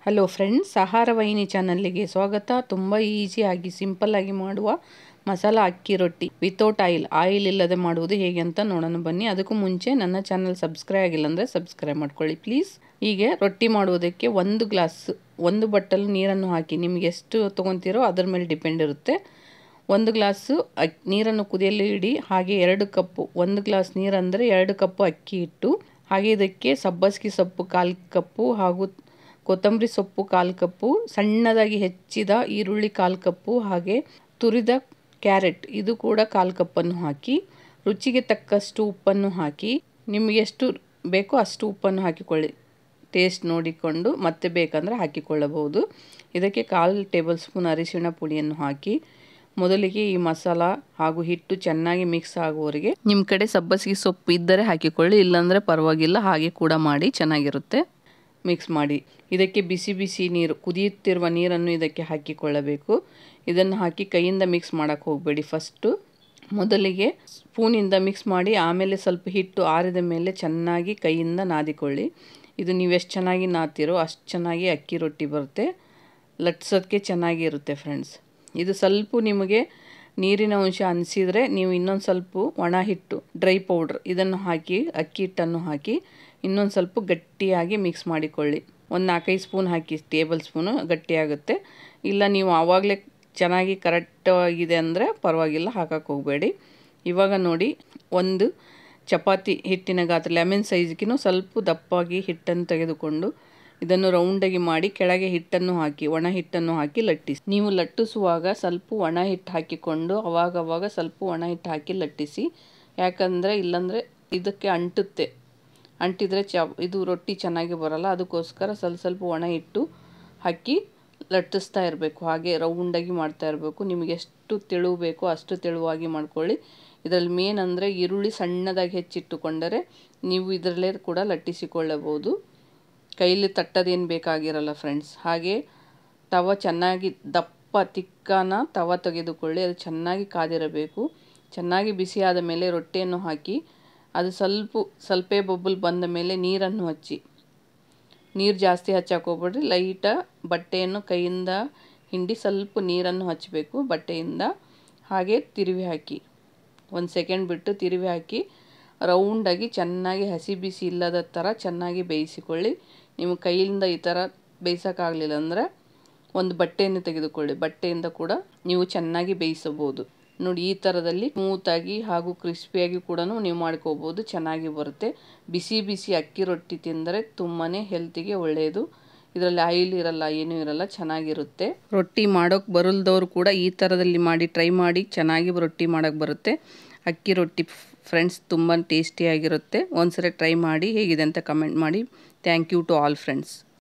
Hello friends, ಆಹಾರ ವಾಹಿನಿ ಚಾನಲ್ಗೆ ಸ್ವಾಗತ. ತುಂಬ ಈಸಿಯಾಗಿ ಸಿಂಪಲ್ಲಾಗಿ ಮಾಡುವ ಮಸಾಲ ಅಕ್ಕಿ ರೊಟ್ಟಿ ವಿತೌಟ್ ಆಯಿಲ್ ಇಲ್ಲದೆ ಮಾಡುವುದು ಹೇಗೆ ಅಂತ ನೋಡೋಣ ಬನ್ನಿ. ಅದಕ್ಕೂ ಮುಂಚೆ ನನ್ನ ಚಾನಲ್ ಸಬ್ಸ್ಕ್ರೈಬ್ ಆಗಿಲ್ಲ ಅಂದರೆ ಸಬ್ಸ್ಕ್ರೈಬ್ ಮಾಡ್ಕೊಳ್ಳಿ ಪ್ಲೀಸ್. ಹೀಗೆ ರೊಟ್ಟಿ ಮಾಡುವುದಕ್ಕೆ ಒಂದು ಬಟ್ಟಲು ನೀರನ್ನು ಹಾಕಿ, ನಿಮಗೆ ಎಷ್ಟು ತೊಗೊತೀರೋ ಅದರ ಮೇಲೆ ಡಿಪೆಂಡ್ ಇರುತ್ತೆ. 1 ಗ್ಲಾಸು ನೀರನ್ನು ಕುದಿಯಲು ಇಡಿ. ಹಾಗೆ 2 ಕಪ್ಪು, 1 ಗ್ಲಾಸ್ ನೀರಂದರೆ 2 ಕಪ್ಪು ಅಕ್ಕಿ ಹಿಟ್ಟು. ಹಾಗೆ ಇದಕ್ಕೆ ಸಬ್ಬಸಿಗೆ ಸೊಪ್ಪು 1/4 ಕಪ್ಪು ಹಾಗೂ ಕೊತ್ತಂಬರಿ ಸೊಪ್ಪು 1/4 ಕಪ್ಪು, ಸಣ್ಣದಾಗಿ ಹೆಚ್ಚಿದ ಈರುಳ್ಳಿ 1/4 ಕಪ್ಪು, ಹಾಗೆ ತುರಿದ ಕ್ಯಾರೆಟ್ ಇದು ಕೂಡ 1/4 ಕಪ್ಪನ್ನು ಹಾಕಿ, ರುಚಿಗೆ ತಕ್ಕಷ್ಟು ಉಪ್ಪನ್ನು ಹಾಕಿ, ನಿಮಗೆ ಎಷ್ಟು ಬೇಕೋ ಅಷ್ಟು ಉಪ್ಪನ್ನು ಹಾಕಿಕೊಳ್ಳಿ. ಟೇಸ್ಟ್ ನೋಡಿಕೊಂಡು ಮತ್ತೆ ಬೇಕಂದರೆ ಹಾಕಿಕೊಳ್ಳಬಹುದು. ಇದಕ್ಕೆ 1/4 ಟೇಬಲ್ ಸ್ಪೂನ್ ಅರಿಶಿಣ ಪುಡಿಯನ್ನು ಹಾಕಿ, ಮೊದಲಿಗೆ ಈ ಮಸಾಲ ಹಾಗೂ ಹಿಟ್ಟು ಚೆನ್ನಾಗಿ ಮಿಕ್ಸ್ ಆಗುವವರೆಗೆ, ನಿಮ್ಮ ಕಡೆ ಸಬ್ಬಸಿಗೆ ಸೊಪ್ಪು ಇದ್ದರೆ ಹಾಕಿಕೊಳ್ಳಿ, ಇಲ್ಲಾಂದರೆ ಪರವಾಗಿಲ್ಲ, ಹಾಗೆ ಕೂಡ ಮಾಡಿ ಚೆನ್ನಾಗಿರುತ್ತೆ. ಮಿಕ್ಸ್ ಮಾಡಿ ಇದಕ್ಕೆ ಬಿಸಿ ಬಿಸಿ ನೀರು, ಕುದಿಯುತ್ತಿರುವ ನೀರನ್ನು ಇದಕ್ಕೆ ಹಾಕಿಕೊಳ್ಳಬೇಕು. ಇದನ್ನು ಹಾಕಿ ಕೈಯಿಂದ ಮಿಕ್ಸ್ ಮಾಡೋಕ್ಕೆ ಹೋಗಬೇಡಿ. ಫಸ್ಟು ಮೊದಲಿಗೆ ಸ್ಪೂನಿಂದ ಮಿಕ್ಸ್ ಮಾಡಿ, ಆಮೇಲೆ ಸ್ವಲ್ಪ ಹಿಟ್ಟು ಆರಿದ ಮೇಲೆ ಚೆನ್ನಾಗಿ ಕೈಯಿಂದ ನಾದಿಕೊಳ್ಳಿ. ಇದು ನೀವೆಷ್ಟು ಚೆನ್ನಾಗಿ ನಾದ್ತೀರೋ ಅಷ್ಟು ಚೆನ್ನಾಗಿ ಅಕ್ಕಿ ರೊಟ್ಟಿ ಬರುತ್ತೆ. ಲಟ್ಸೋದಕ್ಕೆ ಚೆನ್ನಾಗಿರುತ್ತೆ ಫ್ರೆಂಡ್ಸ್. ಇದು ಸ್ವಲ್ಪ ನಿಮಗೆ ನೀರಿನ ಅಂಶ ಅನಿಸಿದರೆ ನೀವು ಇನ್ನೊಂದು ಸ್ವಲ್ಪ ಒಣ ಹಿಟ್ಟು, ಡ್ರೈ ಪೌಡ್ರ್ ಇದನ್ನು ಹಾಕಿ, ಅಕ್ಕಿ ಹಿಟ್ಟನ್ನು ಹಾಕಿ ಇನ್ನೊಂದು ಸ್ವಲ್ಪ ಗಟ್ಟಿಯಾಗಿ ಮಿಕ್ಸ್ ಮಾಡಿಕೊಳ್ಳಿ. ಒಂದು 4-5 ಸ್ಪೂನ್ ಹಾಕಿ, ಟೇಬಲ್ ಸ್ಪೂನು ಗಟ್ಟಿಯಾಗುತ್ತೆ. ಇಲ್ಲ ನೀವು ಆವಾಗಲೇ ಚೆನ್ನಾಗಿ ಕರೆಕ್ಟಾಗಿದೆ ಅಂದರೆ ಪರವಾಗಿಲ್ಲ, ಹಾಕಕ್ಕೆ ಹೋಗಬೇಡಿ. ಇವಾಗ ನೋಡಿ, ಒಂದು ಚಪಾತಿ ಹಿಟ್ಟಿನ ಗಾತ್ರ ಲೆಮನ್ ಸೈಜ್ಗಿನೂ ಸ್ವಲ್ಪ ದಪ್ಪಾಗಿ ಹಿಟ್ಟನ್ನು ತೆಗೆದುಕೊಂಡು ಇದನ್ನು ರೌಂಡಾಗಿ ಮಾಡಿ ಕೆಳಗೆ ಹಿಟ್ಟನ್ನು ಹಾಕಿ, ಒಣ ಹಿಟ್ಟನ್ನು ಹಾಕಿ ಲಟ್ಟಿಸಿ. ನೀವು ಲಟ್ಟಿಸುವಾಗ ಸ್ವಲ್ಪ ಒಣ ಹಿಟ್ಟು ಹಾಕಿಕೊಂಡು ಅವಾಗವಾಗ ಸ್ವಲ್ಪ ಒಣ ಹಿಟ್ಟು ಹಾಕಿ ಲಟ್ಟಿಸಿ. ಯಾಕಂದರೆ ಇಲ್ಲಾಂದರೆ ಇದಕ್ಕೆ ಅಂಟಿದರೆ ಇದು ರೊಟ್ಟಿ ಚೆನ್ನಾಗಿ ಬರೋಲ್ಲ. ಅದಕ್ಕೋಸ್ಕರ ಸ್ವಲ್ಪ ಒಣ ಹಿಟ್ಟು ಹಾಕಿ ಲಟ್ಟಿಸ್ತಾ ಇರಬೇಕು. ಹಾಗೆ ರೌಂಡಾಗಿ ಮಾಡ್ತಾ ಇರಬೇಕು. ನಿಮಗೆ ಎಷ್ಟು ತೆಳು ಬೇಕೋ ಅಷ್ಟು ತೆಳುವಾಗಿ ಮಾಡ್ಕೊಳ್ಳಿ. ಇದರಲ್ಲಿ ಮೇನ್ ಅಂದರೆ ಈರುಳ್ಳಿ ಸಣ್ಣದಾಗಿ ಹೆಚ್ಚಿಟ್ಟುಕೊಂಡರೆ ನೀವು ಇದರಲ್ಲೇ ಕೂಡ ಲಟ್ಟಿಸಿಕೊಳ್ಳಬಹುದು. ಕೈಲಿ ತಟ್ಟೋದೇನು ಬೇಕಾಗಿರಲ್ಲ ಫ್ರೆಂಡ್ಸ್. ಹಾಗೆ ಚೆನ್ನಾಗಿ ತಿಕ್ಕನ ತವ ತೆಗೆದುಕೊಳ್ಳಿ. ಅದು ಚೆನ್ನಾಗಿ ಕಾದಿರಬೇಕು. ಚೆನ್ನಾಗಿ ಬಿಸಿಯಾದ ಮೇಲೆ ರೊಟ್ಟಿಯನ್ನು ಹಾಕಿ, ಅದು ಸ್ವಲ್ಪ ಬಬಲ್ ಬಂದ ಮೇಲೆ ನೀರನ್ನು ಹಚ್ಚಿ. ನೀರು ಜಾಸ್ತಿ ಹಚ್ಚಕ್ಕೆ ಹೋಗ್ಬೇಡ್ರಿ. ಲೈಟ ಬಟ್ಟೆಯನ್ನು ಕೈಯಿಂದ ಹಿಂಡಿ ಸ್ವಲ್ಪ ನೀರನ್ನು ಹಚ್ಚಬೇಕು ಬಟ್ಟೆಯಿಂದ. ಹಾಗೆ ತಿರುವಿ ಹಾಕಿ, 1 ಸೆಕೆಂಡ್ ಬಿಟ್ಟು ತಿರುವಿ ಹಾಕಿ ರೌಂಡಾಗಿ ಚೆನ್ನಾಗಿ ಹಸಿ ಬಿಸಿ ಇಲ್ಲದ ಥರ ಚೆನ್ನಾಗಿ ಬೇಯಿಸಿಕೊಳ್ಳಿ. ನಿಮ್ಮ ಕೈಯಿಂದ ಈ ಥರ ಬೇಯಿಸೋಕ್ಕಾಗಲಿಲ್ಲ ಅಂದರೆ ಒಂದು ಬಟ್ಟೆಯನ್ನು ತೆಗೆದುಕೊಳ್ಳಿ. ಬಟ್ಟೆಯಿಂದ ಕೂಡ ನೀವು ಚೆನ್ನಾಗಿ ಬೇಯಿಸಬಹುದು. ನೋಡಿ, ಈ ಥರದಲ್ಲಿ ಸ್ಮೂತಾಗಿ ಹಾಗೂ ಕ್ರಿಸ್ಪಿಯಾಗಿ ಕೂಡ ನೀವು ಮಾಡ್ಕೋಬೋದು. ಚೆನ್ನಾಗಿ ಬರುತ್ತೆ. ಬಿಸಿ ಬಿಸಿ ಅಕ್ಕಿ ರೊಟ್ಟಿ ತಿಂದರೆ ತುಂಬಾ ಹೆಲ್ತಿಗೆ ಒಳ್ಳೆಯದು. ಇದರಲ್ಲಿ ಆಯಿಲ್ ಇರಲ್ಲ, ಏನೂ ಇರಲ್ಲ, ಚೆನ್ನಾಗಿರುತ್ತೆ. ರೊಟ್ಟಿ ಮಾಡೋಕ್ಕೆ ಬರಲ್ದವರು ಕೂಡ ಈ ಥರದಲ್ಲಿ ಮಾಡಿ ಟ್ರೈ ಮಾಡಿ. ಚೆನ್ನಾಗಿ ರೊಟ್ಟಿ ಮಾಡೋಕ್ಕೆ ಬರುತ್ತೆ. ಅಕ್ಕಿ ರೊಟ್ಟಿ ಫ್ರೆಂಡ್ಸ್ ತುಂಬ ಟೇಸ್ಟಿಯಾಗಿರುತ್ತೆ. ಒಂದ್ಸರಿ ಟ್ರೈ ಮಾಡಿ, ಹೇಗಿದೆ ಅಂತ ಕಮೆಂಟ್ ಮಾಡಿ. Thank you to all friends.